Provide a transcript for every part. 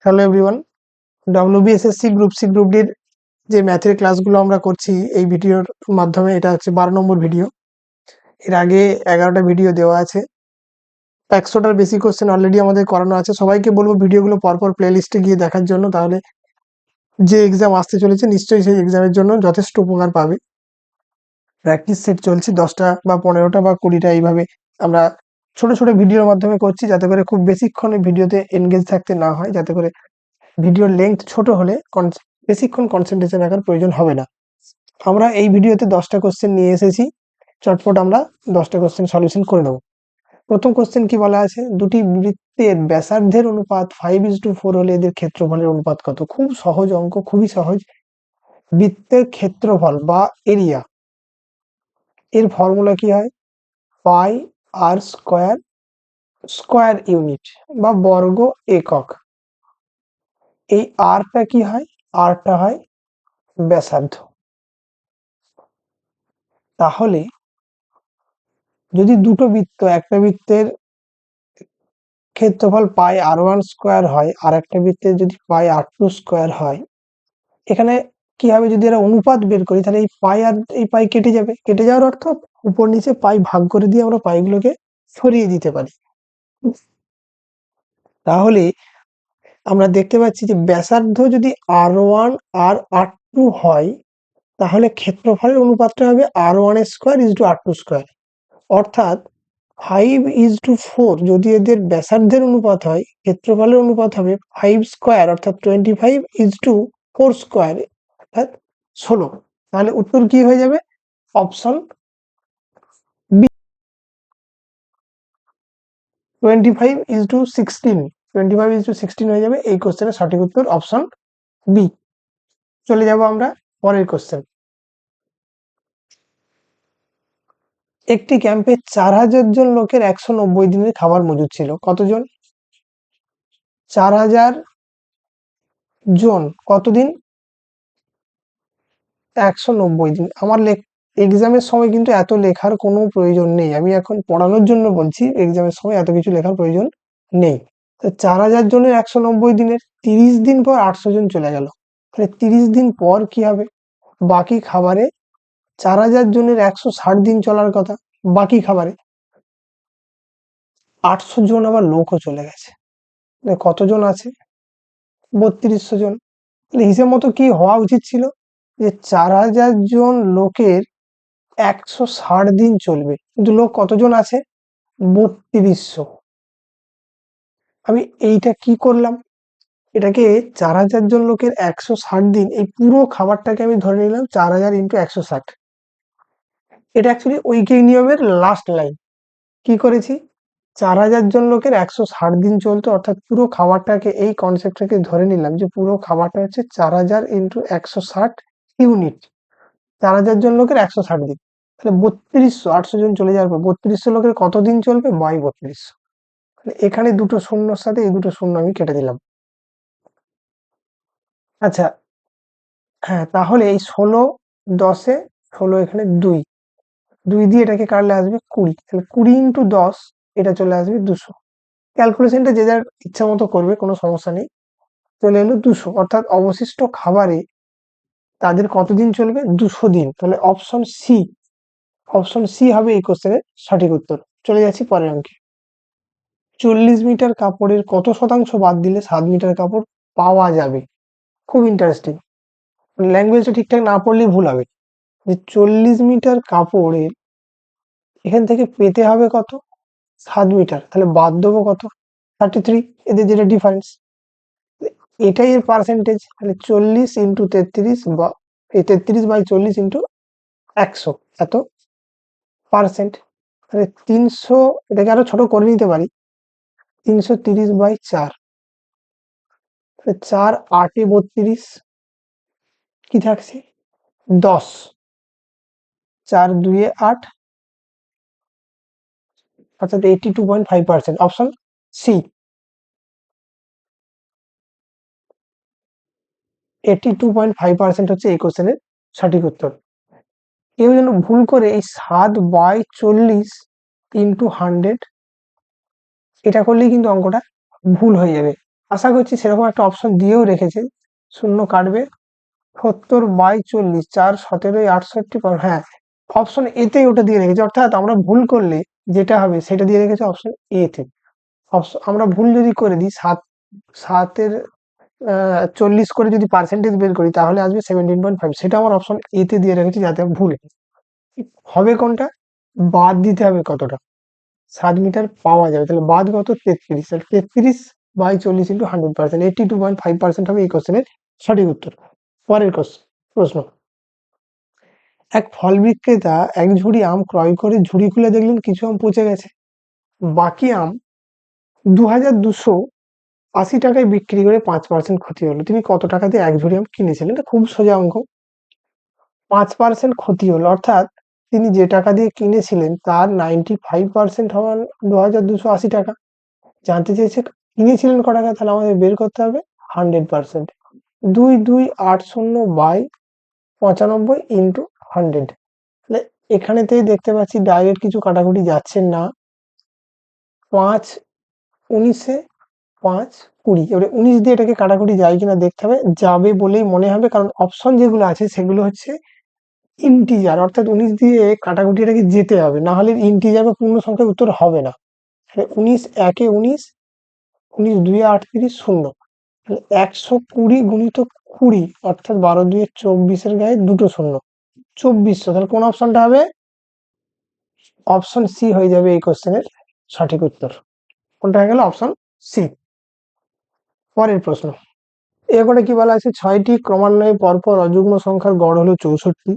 Hello everyone, WBSSC group C group ডির যে ম্যাথের ক্লাসগুলো আমরা করছি এই ভিডিওর মাধ্যমে, এটা হচ্ছে 12 নম্বর ভিডিও। এর আগে 11টা ভিডিও দেওয়া আছে, 100টার বেশি কোশ্চেন অলরেডি আমাদের করানো আছে। সবাইকে বলবো ভিডিওগুলো পরপর প্লে লিস্টে গিয়ে দেখার জন্য, তাহলে যে এক্সাম আসতে চলেছে নিশ্চয়ই সেই এক্সামের জন্য যথেষ্ট উপকার পাবে। প্র্যাকটিস সেট চলছে 10টা বা 15টা বা 20টা, এইভাবে আমরা ছোট ছোট ভিডিওর মাধ্যমে করছি, যাতে করে খুব বেশিক্ষণ ভিডিওতে এনগেজ থাকতে না হয়, যাতে করে ভিডিওর লেন্থ ছোট হলে বেশিক্ষণ কনসেন্ট্রেশন রাখার প্রয়োজন হবে না। আমরা এই ভিডিওতে 10টা কোশ্চেন নিয়ে এসেছি, চটপট আমরা 10টা কোশ্চেন সলিউশন করে নেব। প্রথম কোশ্চেন কি বলা আছে, দুটি বৃত্তের ব্যাসার্ধের অনুপাত 5:4 হলে এদের ক্ষেত্রফলের অনুপাত কত? খুব সহজ অঙ্ক, খুবই সহজ। বৃত্তের ক্ষেত্রফল বা এরিয়া, এর ফর্মুলা কি হয়? পাই আর স্কয়ার, স্কয়ার ইউনিট বা বর্গ একক। এই আরটা কি হয়? আরটা হয় ব্যাসার্ধ। তাহলে যদি দুটো বৃত্ত, একটা বৃত্তের ক্ষেত্রফল পাই আর1 স্কয়ার হয় আর একটা বৃত্তের যদি পাই আর2 স্কয়ার হয়, এখানে কি হবে? যদি এরা অনুপাত বের করি, তাহলে এই পাই আর এই পাই কেটে যাবে। কেটে যাওয়ার অর্থ উপর নিচে পাই ভাগ করে দিয়ে আমরা পাইগুলোকে সরিয়ে দিতে পারি। তাহলে আমরা দেখতে পাচ্ছি যে ব্যাসার্ধ যদি আর1 আর আর2 হয়, তাহলে ক্ষেত্রফলের অনুপাতটা হবে আর1 স্কয়ার ইজ টু আর2 স্কয়ার। অর্থাৎ 5:4 যদি এদের ব্যাসার্ধের অনুপাত হয়, ক্ষেত্রফলের অনুপাত হবে 5 স্কয়ার অর্থাৎ 25:4 স্কয়ার অর্থাৎ 16। তাহলে উত্তর কি হয়ে যাবে? Option B, 25:16। 25:16 হয়ে যাবে এই কোশ্চেনের সঠিক উত্তর, অপশন বি। চলে যাব আমরা পরের কোশ্চেন। একটি ক্যাম্পে 4000 জন লোকের 190 দিনের খাবার মজুদ ছিল। কতজন? 4000 জন কতদিন? 190 দিন। আমার এক্সামের সময় কিন্তু এত লেখার কোনো প্রয়োজন নেই, আমি এখন পড়ানোর জন্য বলছি। এক্সামের সময় এত কিছু লেখার প্রয়োজন নেই। তো 4000 জনের 190 দিনের 30 দিন পর 800 জন চলে গেল, তাহলে 30 দিন পর কি হবে? বাকি খাবারে 4000 জনের 160 দিন চলার কথা, বাকি খাবারে 800 জন আবার লোকও চলে গেছে। তাহলে কতজন আছে? 3200 জন। তাহলে হিসেব মতো কি হওয়া উচিত ছিল? যে 4000 জন লোকের 160 দিন চলবে, কিন্তু লোক কতজন আছে? 3200। আমি এইটা কি করলাম? এটাকে 4000 জন লোকের 160 দিন, এই পুরো খাবারটাকে আমি ধরে নিলাম 4000 ইন্টু 160। এটা অ্যাকচুয়ালি ঐকিক নিয়মের লাস্ট লাইন। কি করেছি? 4000 জন লোকের 160 দিন চলতো, অর্থাৎ পুরো খাবারটাকে, এই কনসেপ্টটাকে ধরে নিলাম যে পুরো খাবারটা হচ্ছে 4000 ইন্টু 160 ইউনিট। 4000 জন লোকের 160 দিন, তাহলে 3200। 800 জন চলে যাওয়ার পর 3200 লোকের কত দিন চলবে? বাই 3200। এখানে দুটো শূন্যর সাথে এই দুটো শূন্য আমি কেটে দিলাম। আচ্ছা, হ্যাঁ, তাহলে এই 16 10-এ 16, এখানে 2 2 দিয়ে এটাকে কাটলে আসবে 20। তাহলে 20 ইন্টু 10, এটা চলে আসবে 200। ক্যালকুলেশনটা যে যার ইচ্ছা মতো করবে, কোনো সমস্যা নেই। চলে এলো 200, অর্থাৎ অবশিষ্ট খাবারে তাদের কতদিন চলবে? 200 দিন। তাহলে অপশন সি, অপশন সি হবে এই কোশ্চেনের সঠিক উত্তর। চলে যাচ্ছি পরের অঙ্কে। 40 মিটার কাপড়ের কত শতাংশ বাদ দিলে 7 মিটার কাপড় পাওয়া যাবে? খুব ইন্টারেস্টিং। ল্যাঙ্গুয়েজটা ঠিকঠাক না পড়লেই ভুল হবে। যে 40 মিটার কাপড়ের এখান থেকে পেতে হবে কত? 7 মিটার। তাহলে বাদ দেবো কত? 33। এদের যেটা ডিফারেন্স, এটাই এর পার্সেন্টেজ। তাহলে 40 ইন্টু 33 বা এই 33/40 ইন্টু 100, এত পার্সেন্ট। তাহলে 300, এটাকে আরো ছোট করে নিতে পারি, 330/4। 4 8 32, কি থাকছে? 10। 4 2 8, অর্থাৎ 82.5%। অপশন সি, 82.5% হচ্ছে এই কোশ্চেনের সঠিক উত্তর। কেউ যেন ভুল করে এই 7/40 ইন্টু 100 এটা করলেই কিন্তু অঙ্কটা ভুল হয়ে যাবে। আশা করছি সেরকম একটা অপশন দিয়েও রেখেছে, শূন্য কাটবে 70/40 4 17 68 হ্যাঁ, অপশন এতেই ওটা দিয়ে রেখেছে, অর্থাৎ আমরা ভুল করলে যেটা হবে সেটা দিয়ে রেখেছে অপশন এ তে। আমরা ভুল যদি করে দিই, 7 এর 40 করে যদি পার্সেন্টেজ বের করি তাহলে আসবে 17.5, সেটা আমার অপশন এ তে দিয়ে রেখেছি যাতে ভুল হবে। কোনটা বাদ দিতে হবে, কতটা 7 মিটার পাওয়া যাবে, তাহলে বাদ কত 33, 33/40 ইন্টু 100%, 82.5% হবে এই কোশ্চেনের সঠিক উত্তর। পরের প্রশ্ন, এক ফল বিক্রেতা এক ঝুড়ি আম ক্রয় করে ঝুড়ি খুলে দেখলেন কিছু আম পচে গেছে, বাকি আম 2280 টাকায় বিক্রি করে 5% ক্ষতি হলো, তিনি কত টাকা দিয়ে এক ঝুড়ি আম কিনেছিলেন? এটা খুব সোজা অঙ্ক। 5% ক্ষতি হলো, অর্থাৎ তিনি যে টাকা দিয়ে কিনেছিলেন তার 95% হওয়ার 2280 টাকা। জানতে চেয়েছে কিনেছিলেন ক টাকা, তাহলে আমাদের বের করতে হবে 100%। 2280/95 ইন্টু 100, তাহলে এখানেতেই দেখতে পাচ্ছি ডাইরেক্ট কিছু কাটাকুটি যাচ্ছে না। 5 19 5 20, এবারে 19 দিয়ে এটাকে কাটাকুটি যায় কিনা দেখতে হবে, যাবে বলেই মনে হবে, কারণ অপশন যেগুলো আছে সেগুলো হচ্ছে ইন্টিজার, অর্থাৎ 19 দিয়ে কাটাকুটি এটাকে যেতে হবে, না হলে ইন্টিজার বা পূর্ণ সংখ্যার উত্তর হবে না। 19 একে 19, 19 দুই 38, শূন্য, 120 গুণিত 20, অর্থাৎ 12 দুই 24 গায়ে দুটো শূন্য, 2400, তাহলে কোন অপশনটা হবে? অপশন সি হয়ে যাবে এই কোশ্চেনের সঠিক উত্তর। কোনটা হয়ে গেল? Option C. পরের প্রশ্ন, এরপরে কি বলা আছে, 6টি ক্রমান্বয়ে পরপর অযুগ্ম সংখ্যার গড় হলো 64।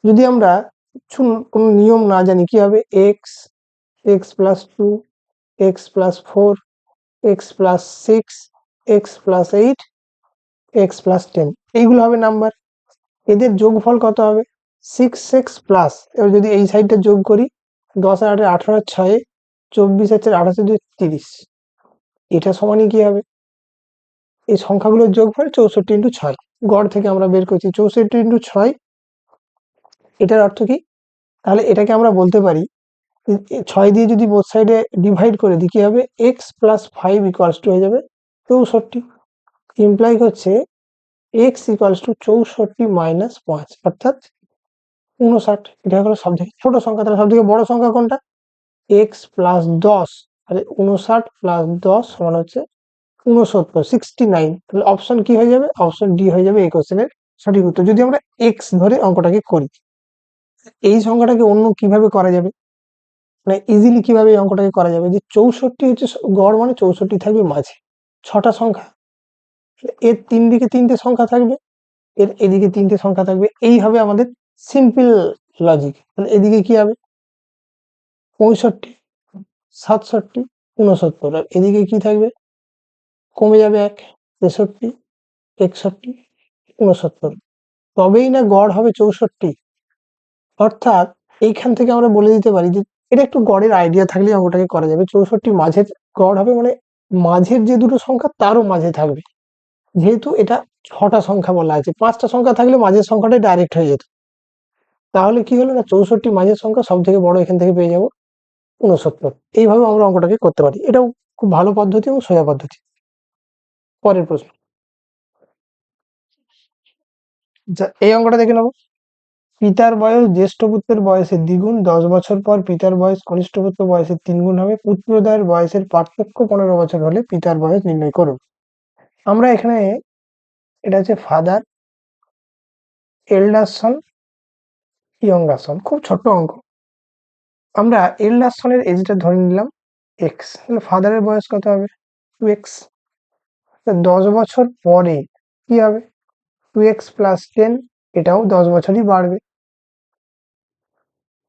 যদি আমরা কোন নিয়ম না জানি, কি হবে? X, x+2, x+4, x+6, x+8, x+10, এইগুলো হবে নাম্বার। এদের যোগফল কত হবে? 6x প্লাস, এবার যদি এই সাইডটা যোগ করি, 10 আর 8 18 6, 24 আর 28 2 30, এটা সমানই কি হবে? এই সংখ্যাগুলোর যোগফল 64 ইন্টু 6, গড় থেকে আমরা বের করছি 64 ইন্টু 6, এটার অর্থ কি? তাহলে এটাকে আমরা বলতে পারি 6 দিয়ে যদি বোথ সাইডে ডিভাইড করে দিই, কি হবে? x+5 ইকুয়ালস টু হয়ে যাবে 64, ইমপ্লাই হচ্ছে x ইকুয়ালস টু 64 মাইনাস 5, অর্থাৎ 59। এটা হলো সব থেকে ছোট সংখ্যা, তাহলে সব থেকে বড় সংখ্যা কোনটা? x+10, তাহলে 59 প্লাস 10 সমান হচ্ছে 69, 69, তাহলে অপশন কি হয়ে যাবে? অপশন ডি হয়ে যাবে এই কোশ্চেনের সঠিক উত্তর। যদি আমরা এক্স ধরে অঙ্কটাকে করি, এই সংখ্যাটাকে অন্য কিভাবে করা যাবে, মানে ইজিলি কিভাবে এই অঙ্কটাকে করা যাবে, যে 64 হচ্ছে গড়, মানে 64 থাকবে মাঝে, 6টা সংখ্যা, এর 3 দিকে 3টে সংখ্যা থাকবে, এর এদিকে 3টে সংখ্যা থাকবে, এই হবে আমাদের সিম্পল লজিক। তাহলে এদিকে কি হবে? 65, 67, 69, আর এদিকে কি থাকবে? কমে যাবে 1, 63, 61, 69, তবেই না গড় হবে 64। অর্থাৎ এইখান থেকে আমরা বলে দিতে পারি যে এটা একটু গড়ের আইডিয়া থাকলে অঙ্কটাকে করা যাবে। 64 মাঝের গড় হবে, মানে মাঝের যে দুটো সংখ্যা তারও মাঝে থাকবে, যেহেতু এটা 6টা সংখ্যা বলা আছে, 5টা সংখ্যা থাকলে মাঝের সংখ্যাটাই ডাইরেক্ট হয়ে যেত। তাহলে কি হলো না, 64 মাঝের সংখ্যা, সব থেকে বড় এখান থেকে পেয়ে যাবো 69। এইভাবে আমরা অঙ্কটাকে করতে পারি, এটাও খুব ভালো পদ্ধতি এবং সোজা পদ্ধতি। পরের প্রশ্ন, এই অঙ্কটা দেখে নেবো। পিতার বয়স জ্যেষ্ঠ পুত্রের বয়সের দ্বিগুণ, 10 বছর পর পিতার বয়স কনিষ্ঠ পুত্র বয়সের 3 গুণ হবে, পুত্রদ্বয়ের বয়সের পার্থক্য 15 বছর হলে পিতার বয়স নির্ণয় করুন। আমরা এখানে, এটা হচ্ছে ফাদার, এল্ডার সন, ইয়ঙ্গার সন, খুব ছোট্ট অঙ্ক। আমরা এল্ডার সনের এজটা ধরে নিলাম এক্স, তাহলে ফাদারের বয়স কত হবে? 2x। 10 বছর পরে কি হবে? 2x প্লাস 10, এটাও 10 বছরই বাড়বে।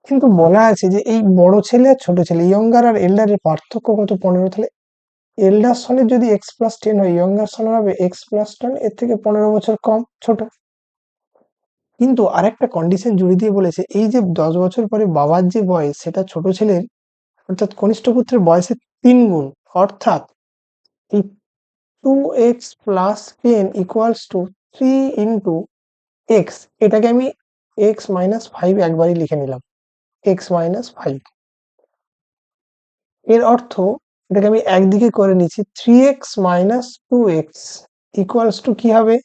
কিন্তু বলা আছে যে এই বড় ছেলে আর ছোট ছেলে, ইয়ঙ্গার আর এল্ডারের পার্থক্য কত? 15, তাহলে এল্ডার সনের যদি x+10 হয়, ইয়ঙ্গার সনের হবে x+10, এর থেকে 15 বছর কম, ছোট। কিন্তু আরেকটা কন্ডিশন জুড়ে দিয়ে বলেছে, এই যে 10 বছর পরে বাবার যে বয়স, সেটা ছোট ছেলের অর্থাৎ কনিষ্ঠ পুত্রের বয়সের 3 গুণ, অর্থাৎ এই 2x plus 10 equals to 3 into x, এটাকে আমি x-5 একবারই লিখে নিলাম, x-5। এর অর্থ এটাকে আমি একদিকে করে নিচ্ছি, 3x minus 2x equals to কি হবে,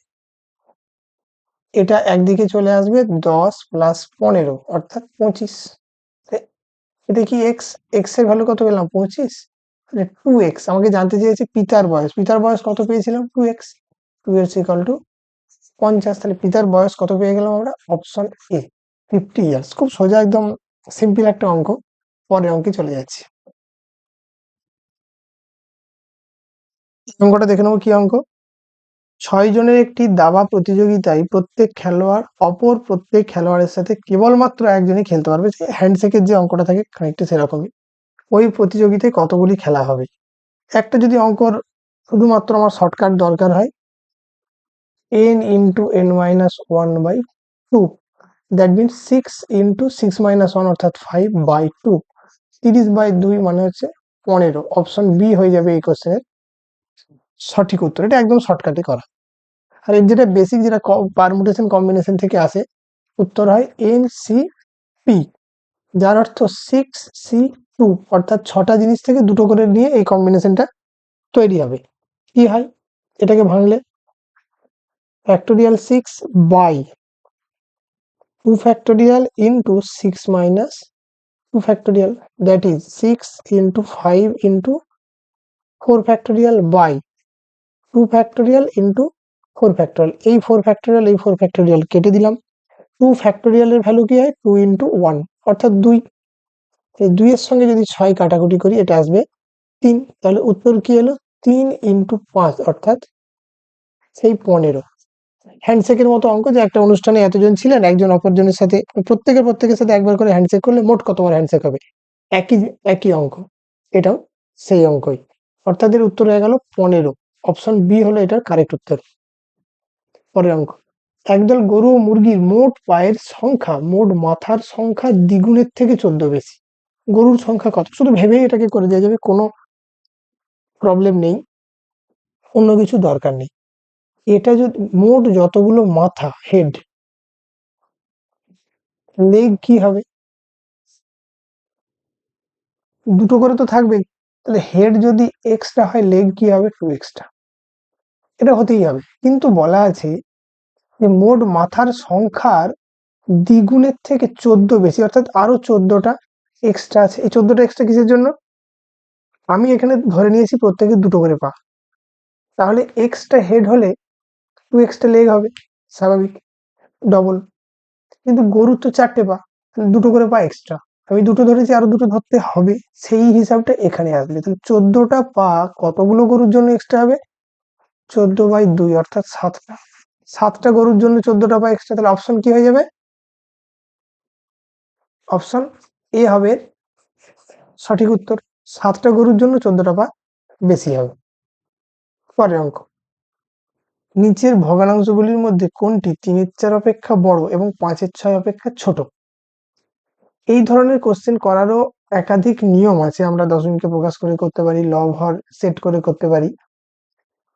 এটা একদিকে চলে আসবে 10 প্লাস 15 অর্থাৎ 25। এটা কি এক্স, এক্স এর ভ্যালু কত পেলাম 25, মানে 2x। আমাকে জানতে চেয়েছে পিতার বয়স, পিতার বয়স কত পেয়েছিলাম 2x, 2x ইকুয়াল টু 50। তাহলে পিতার বয়স কত পেয়ে গেলাম আমরা, অপশন এ 50 ইয়ার্স। খুব সোজা, একদম সিম্পল একটা অঙ্ক। পরের অঙ্কে চলে যাচ্ছি। অঙ্কটা দেখে নেবো কি অঙ্ক। 6 জনের একটি দাবা প্রতিযোগিতায় প্রত্যেক খেলোয়াড় অপর প্রত্যেক খেলোয়াড়ের সাথে কেবলমাত্র একজনই খেলতে পারবে। যে হ্যান্ডশেকের যে অঙ্কটা থাকে খানিকটা সেরকমই। ওই প্রতিযোগিতায় কতগুলি খেলা হবে। একটা যদি অঙ্কর শুধুমাত্র আমার শর্টকাট দরকার হয়, n into n minus one by two, that means 6 into 6 minus one অর্থাৎ 5 বাই টু, 30/2 মানে হচ্ছে 15। অপশন বি হয়ে যাবে এই কোশ্চেনের সঠিক উত্তর। এটা একদম শর্টকাটে করা। আর এর যেটা বেসিক, যেটা পারমুটেশন কম্বিনেশন থেকে আসে, উত্তর হয় এন সি পি, যার অর্থ 6C2, অর্থাৎ 6টা জিনিস থেকে দুটো করে নিয়ে এই কম্বিনেশনটা তৈরি হবে। কি হয়, এটাকে ভাঙলে factorial 6 by 2 factorial into 6 minus 2 factorial, that is 6 into 5 into 4 factorial by 2 factorial into 4 factorial. এই 4 ফ্যাক্টোরিয়াল, এই 4 ফ্যাক্টোরিয়াল কেটে দিলাম। 2 ফ্যাক্টোরিয়ালের ভ্যালু কি হয়, 2 ইন্টু 1 অর্থাৎ 2। এই 2 এর সঙ্গে যদি 6 কাটাকুটি করি, এটা আসবে 3। তাহলে উত্তর কি হলো, 3 ইন্টু 5 অর্থাৎ সেই 15। হ্যান্ডশেকের মতো অঙ্ক, যে একটা অনুষ্ঠানে এতজন ছিলেন, একজন অপরজনের সাথে প্রত্যেকের সাথে একবার করে হ্যান্ডশেক করলে মোট কতবার হ্যান্ডশেক হবে, একই একই অঙ্ক। এটাও সেই অঙ্কই, অর্থাৎ এর উত্তর হয়ে গেল 15। অপশন বি হলো এটার কারেক্ট উত্তর। পরের অঙ্ক, একদল গরু ও মুরগির মোট পায়ের সংখ্যা মোট মাথার সংখ্যা দ্বিগুণের থেকে 14 বেশি। গরুর সংখ্যা কত, শুধু ভেবে এটাকে করে দেওয়া যাবে, কোনো প্রবলেম নেই, অন্য কিছু দরকার নেই। এটা যদি মোট যতগুলো মাথা, হেড, লেগ কি হবে, দুটো করে তো থাকবেই। তাহলে হেড যদি এক্সট্রা হয়, লেগ কি হবে 2 এক্সট্রা, এটা হতেই হবে। কিন্তু বলা আছে যে মোট মাথার সংখ্যার দ্বিগুণের থেকে 14 বেশি, অর্থাৎ আরো 14টা এক্সট্রা আছে। এই 14টা এক্সট্রা কিসের জন্য, আমি এখানে ধরে নিয়েছি প্রত্যেকের দুটো করে পা, তাহলে এক্সট্রা হেড হলে 2 এক্সট্রা লেগ হবে, স্বাভাবিক, ডবল। কিন্তু গরুর তো 4টে পা, দুটো করে পা এক্সট্রা, আমি দুটো ধরেছি, আরো দুটো ধরতে হবে, সেই হিসাবটা এখানে আসবে। তাহলে 14টা পা কতগুলো গরুর জন্য এক্সট্রা হবে, 14/2 অর্থাৎ 7টা। 7টা গরুর জন্য 14টা পা এক্সট্রা, তাহলে অপশন কি হয়ে যাবে, অপশন এ হবে সঠিক উত্তর। 7টা গরুর জন্য 14টা পা বেশি হবে। পরের অঙ্ক, নিচের ভগ্নাংশগুলির মধ্যে কোনটি 3/4 অপেক্ষা বড় এবং 5/6 অপেক্ষা ছোট। এই ধরনের কোশ্চেন করারও একাধিক নিয়ম আছে। আমরা দশমিকে প্রকাশ করে করতে পারি, লব হর সেট করে করতে পারি।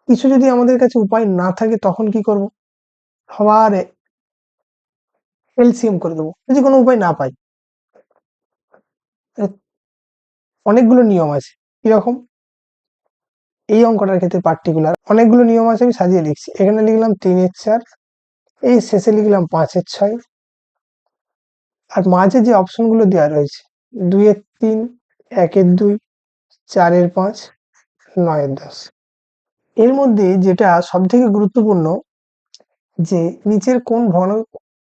কিছু যদি আমাদের কাছে উপায় না থাকে, তখন কি করব, সবার এলসিএম করে দেবো, যদি কোনো উপায় না পাই। অনেকগুলো নিয়ম আছে, কিরকম, এই অঙ্কটার ক্ষেত্রে পার্টিকুলার অনেকগুলো নিয়ম আছে, আমি সাজিয়ে লিখছি। এখানে লিখলাম 3/4, এই শেষে লিখলাম 5/6, আর মাঝে যে অপশন গুলো দেওয়া রয়েছে 2/3, 1/2, 4/5, 9/10। এর মধ্যে যেটা সব থেকে গুরুত্বপূর্ণ, যে নিচের কোন ঘন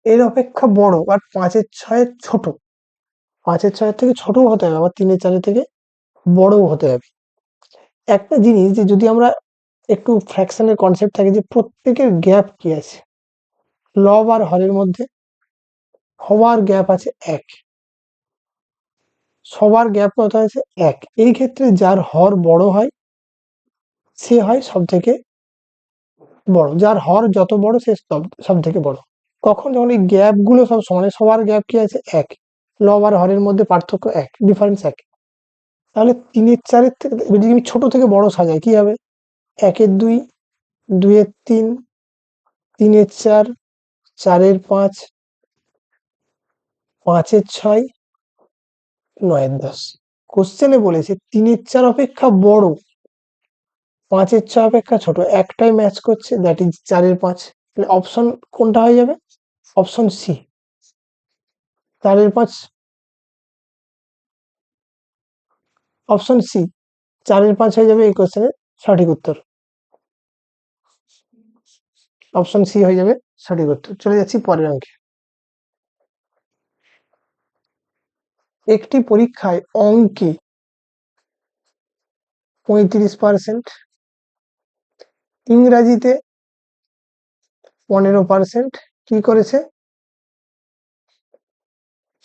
এর অপেক্ষা বড়, আর 5/6 ছোট। 5/6 থেকে ছোটও হতে হবে, আবার 3/4 থেকে বড়ও হতে হবে। একটা জিনিস, যে যদি আমরা একটু ফ্র্যাকশনের কনসেপ্ট থাকে, যে প্রত্যেকের গ্যাপ কি আছে, লব আর হরের মধ্যে হওয়ার গ্যাপ আছে 1, সবার গ্যাপ কত আছে 1। এই ক্ষেত্রে যার হর বড় হয়, সে হয় সব থেকে বড়, যার হর যত বড় সে সব থেকে বড়। কখন, যখন এই গ্যাপ গুলো সব সমান, সবার গ্যাপ কি আছে 1, লব আর হরের মধ্যে পার্থক্য 1, ডিফারেন্স 1। তাহলে 3/4 থেকে যদি আমি ছোট থেকে বড় সাজাই, কি হবে, 1/2, 2/3, 3/4, 4/5, 5/6, 9/10। কোশ্চেনে বলেছে 3/4 অপেক্ষা বড়, 5/6 অপেক্ষা ছোট, একটাই ম্যাচ করছে, দ্যাট ইজ 4/5। তাহলে অপশন কোনটা হয়ে যাবে? Option C, 4/5। অপশন সি 4/5 হয়ে যাবে এই কোশ্চেনের সঠিক উত্তর। অপশন সি হয়ে যাবে সঠিক উত্তর। চলে যাচ্ছি পরের অঙ্কে। একটি পরীক্ষায় অঙ্কে 35%, ইংরাজিতে 15% কি করেছে?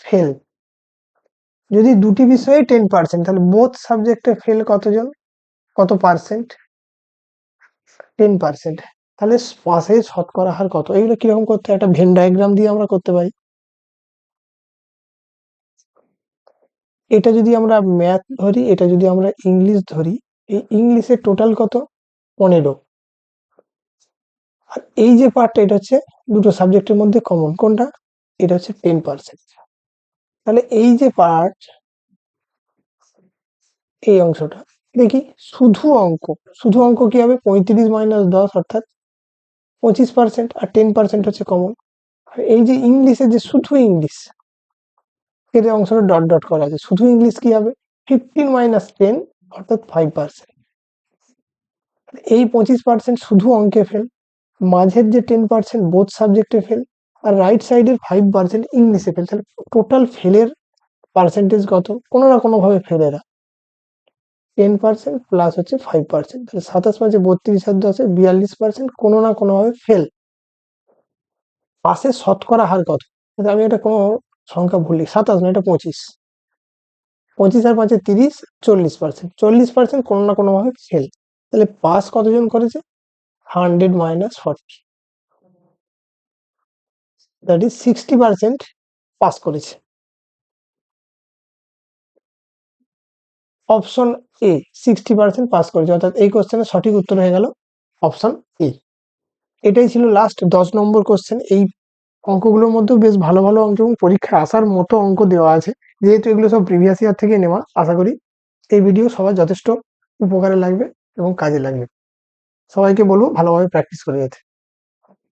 ফেল। যদি দুটি বিষয়ে 10%, তাহলে বোথ সাবজেক্টে ফেল কতজন, কত পার্সেন্ট? 10%। তাহলে পাসে শতকরা হার কত? এগুলো কিরকম করতে হয়? একটা ভেন ডায়াগ্রাম দিয়ে আমরা করতে পারি। এটা যদি আমরা ম্যাথ ধরি, এটা যদি আমরা ইংলিশ ধরি, এই ইংলিশের টোটাল কত? 15। আর এই যে পার্টটা, এটা হচ্ছে দুটো সাবজেক্টের মধ্যে কমন, কোনটা? এটা হচ্ছে 10%। তাহলে এই যে পার্ট, এই অংশটা দেখি, শুধু অঙ্ক, শুধু অঙ্ক কি হবে? 35 - 10 অর্থাৎ 25%, আর 10% হচ্ছে কমন। আর এই যে ইংলিশে, যে শুধু ইংলিশ, এর অংশটা ডট ডট করা আছে, শুধু ইংলিশ কি হবে? 15 - 10 অর্থাৎ 5%। এই 25% শুধু অঙ্কে ফেল, মাঝের যে 10% বোথ সাবজেক্টে ফেল, আর রাইট সাইডের 5% ইংলিশে ফেল। তাহলে টোটাল ফেলের পার্সেন্টেজ কত? কোনো না কোনো ভাবে ফেল এরা। 10% প্লাস হচ্ছে 5%, তাহলে 27 - 32 আর 10 42%, কোনো না কোনো ভাবে ফেল। পাসের শতকরা হার কত? আমি এটা কোনো সংখ্যা ভুলি, 27 না, এটা 25। 25 আর 5 30, 40%। 40% কোনো না কোনো ভাবে ফেল। তাহলে পাস কতজন করেছে? 100 - 40, দ্যাট ইজ 60% পাস করেছে। অপশন এ 60% পাস করেছে, অর্থাৎ এই কোশ্চেনের সঠিক উত্তর হয়ে গেল অপশন এ। এটাই ছিল লাস্ট 10 নম্বর কোশ্চেন। এই অঙ্কগুলোর মধ্যেও বেশ ভালো ভালো অঙ্ক এবং পরীক্ষায় আসার মতো অঙ্ক দেওয়া আছে। যেহেতু এগুলো সব প্রিভিয়াস ইয়ার থেকে নেওয়া, আশা করি এই ভিডিও সবার যথেষ্ট উপকারে লাগবে এবং কাজে লাগবে। সবাইকে বলবো ভালোভাবে প্র্যাকটিস করে যেতে।